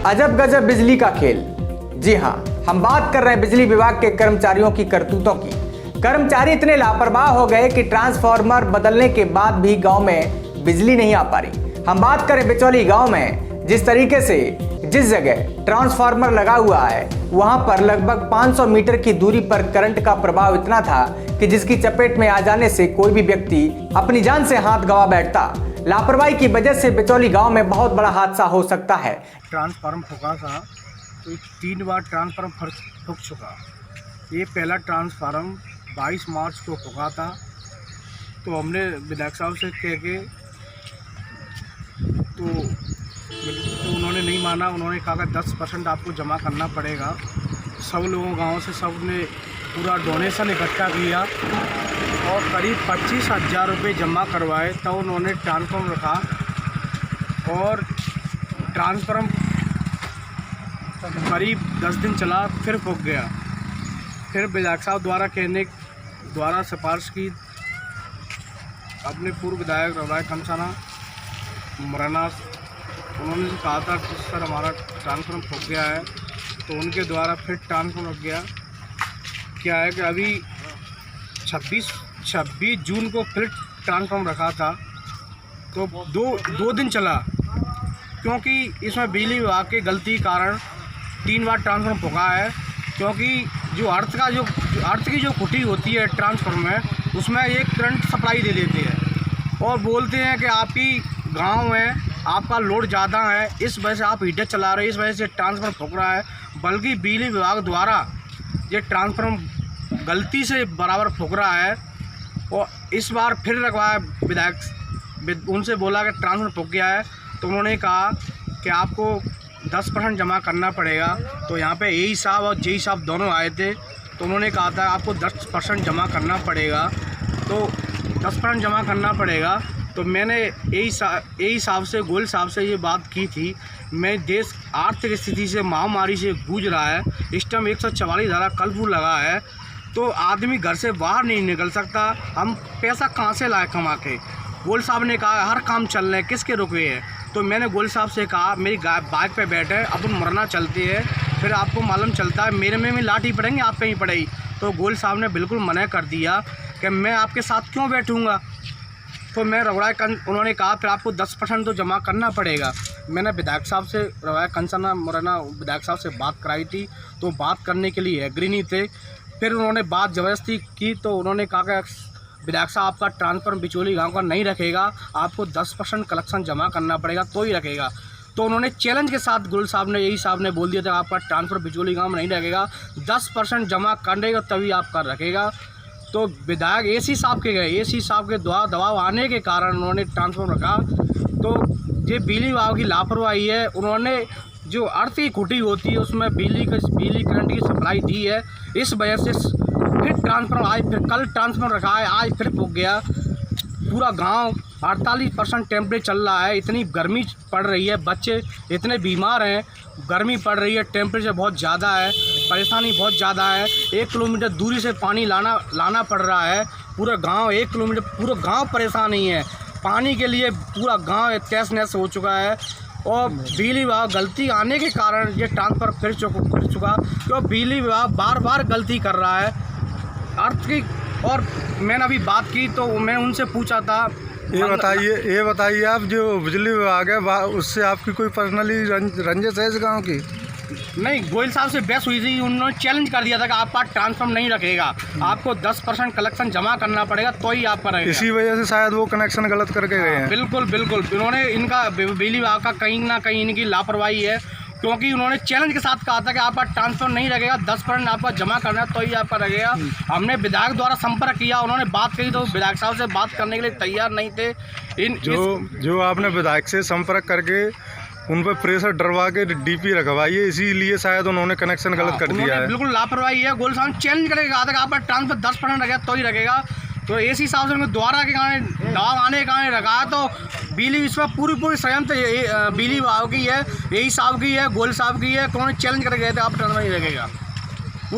अजब गजब बिजली का खेल। जी हाँ, हम बात कर रहे हैं बिजली विभाग के कर्मचारियों की करतूतों की। कर्मचारी इतने लापरवाह हो गए कि ट्रांसफार्मर बदलने के बाद भी गांव में बिजली नहीं आ पा रही। हम बात करें बिचौली गांव में, जिस तरीके से जिस जगह ट्रांसफार्मर लगा हुआ है वहां पर लगभग 500 मीटर की दूरी पर करंट का प्रभाव इतना था कि जिसकी चपेट में आ जाने से कोई भी व्यक्ति अपनी जान से हाथ गंवा बैठता। लापरवाही की वजह से बिचौली गांव में बहुत बड़ा हादसा हो सकता है। ट्रांसफार्मर फूका था तो 3 बार ट्रांसफार्मर फूक चुका। ये पहला ट्रांसफार्मर 22 मार्च को फूका था, तो हमने विधायक साहब से कह के तो उन्होंने नहीं माना। उन्होंने कहा कि 10% आपको जमा करना पड़ेगा। सब लोगों गांव से सब ने पूरा डोनेशन इकट्ठा किया और करीब 25,000 रुपये जमा करवाए। तब उन्होंने ट्रांसफार्मर रखा और ट्रांसफार्मर करीब 10 दिन चला, फिर फूक गया। फिर विधायक साहब द्वारा सिफारिश की अपने पूर्व विधायक रवराय कंसाना मुरैना, उन्होंने कहा था कि सर हमारा ट्रांसफार्मर फूक गया है, तो उनके द्वारा फिर ट्रांसफार्मर रख गया। क्या है कि अभी 26 जून को फिर ट्रांसफार्मर रखा था, तो दो दिन चला, क्योंकि इसमें बिजली विभाग के गलती कारण 3 बार ट्रांसफार्मर फूका है। क्योंकि जो अर्थ की जो खुटी होती है ट्रांसफार्मर में, उसमें एक करंट सप्लाई दे देते हैं और बोलते हैं कि आपकी गांव में आपका लोड ज़्यादा है, इस वजह से आप हीटर चला रहे हैं, इस वजह से ट्रांसफार्मर फूक रहा है। बल्कि बिजली विभाग द्वारा ये ट्रांसफार्मर गलती से बराबर फूक रहा है और इस बार फिर रखवाया। विधायक उनसे बोला कि ट्रांसफार्मर फूक गया है, तो उन्होंने कहा कि आपको 10% जमा करना पड़ेगा। तो यहाँ पे एई साहब और जेई साहब दोनों आए थे, तो उन्होंने कहा था आपको 10% जमा करना पड़ेगा। तो 10% जमा करना पड़ेगा। तो मैंने एई साहब से, गोयल साहब से ये बात की थी। मैं देश आर्थिक स्थिति से, महामारी से गूंज रहा है, इस टाइम 144 धारा कर्फ्यू लगा है, तो आदमी घर से बाहर नहीं निकल सकता। हम पैसा कहाँ से लाए कमा के? गोयल साहब ने कहा हर काम चल रहे हैं, किसके रुके हैं? तो मैंने गोयल साहब से कहा मेरी बाइक पे बैठे, अपन मुरैना चलते हैं, फिर आपको मालूम चलता है मेरे में भी लाठी पड़ेंगी, आप पे ही पड़ेगी। तो गोयल साहब ने बिल्कुल मना कर दिया कि मैं आपके साथ क्यों बैठूँगा। तो मैं उन्होंने कहा फिर आपको 10% तो जमा करना पड़ेगा। मैंने विधायक साहब से, रवराय कंसाना मुरैना विधायक साहब से बात कराई थी, तो बात करने के लिए एग्री नहीं थे। फिर उन्होंने बात ज़बरदस्ती की, तो उन्होंने कहा कि विधायक साहब आपका ट्रांसफार्मर बिचौली गांव का नहीं रखेगा, आपको 10% कलेक्शन जमा करना पड़ेगा तो ही रखेगा। तो उन्होंने चैलेंज के साथ गोयल साहब ने, यही साहब ने बोल दिया था आपका ट्रांसफार्मर बिचौली गांव में नहीं रखेगा, 10% जमा करेगा तभी आपका रखेगा। तो विधायक एसी साहब के गए, एसी साहब के द्वारा दबाव आने के कारण उन्होंने ट्रांसफार्मर रखा। तो ये बिजली विभाग की लापरवाही है। उन्होंने जो अर्थ की खुटी होती है उसमें बिजली करंट की सप्लाई दी है, इस वजह से फिर ट्रांसफार्मर आज, फिर कल ट्रांसफार्मर रखा है, आज फिर फूक गया। पूरा गांव 48% टेम्परेचर चल रहा है, इतनी गर्मी पड़ रही है, बच्चे इतने बीमार हैं, गर्मी पड़ रही है, टेम्परेचर बहुत ज़्यादा है, परेशानी बहुत ज़्यादा है। 1 किलोमीटर दूरी से पानी लाना पड़ रहा है। पूरा गांव 1 किलोमीटर, पूरा गांव परेशान ही है पानी के लिए। पूरा गांव तहस नहस हो चुका है और बिजली विभाग गलती आने के कारण ये ट्रांसफर फिर चुका। तो बिजली विभाग बार बार गलती कर रहा है अर्थ की। और मैंने अभी बात की तो मैं उनसे पूछा था, ये बताइए आप जो बिजली विभाग है उससे आपकी कोई पर्सनली रंजिश है इस गाँव की? नहीं, गोयल साहब से बहस हुई थी, उन्होंने चैलेंज कर दिया था कि आपका ट्रांसफार्मर नहीं रखेगा, आपको 10% कलेक्शन जमा करना पड़ेगा तो ही आपका रहेगा। इसी वजह से शायद वो कनेक्शन गलत करके गए हैं। बिल्कुल बिल्कुल, उन्होंने इनका बिजली विभाग का कहीं ना कहीं इनकी लापरवाही है, क्योंकि उन्होंने चैलेंज के साथ कहा था कि आपका ट्रांसफर नहीं रहेगा, 10% आपका जमा करना है तो ही आपका रहेगा। हमने विधायक द्वारा संपर्क किया, उन्होंने बात कही, तो विधायक साहब से बात करने के लिए तैयार नहीं थे। जो आपने विधायक से संपर्क करके उन पर प्रेशर डरवा के डीपी रखवाइए, इसीलिए शायद उन्होंने कनेक्शन गलत कर दिया है। बिल्कुल लापरवाही है। गोयल साहब चैलेंज करके कहा था कि आपका ट्रांसफर 10% रहेगा तो ही रखेगा। तो एसी साहब से द्वारा के कारण दबाव आने के कारण रखा है। तो बिजली इसमें पूरी संयंत्र बिजली विभाग की है, एई साहब की है, गोयल साहब की है, उन्होंने चैलेंज करके गए थे आप ट्रांसफर नहीं रखेगा।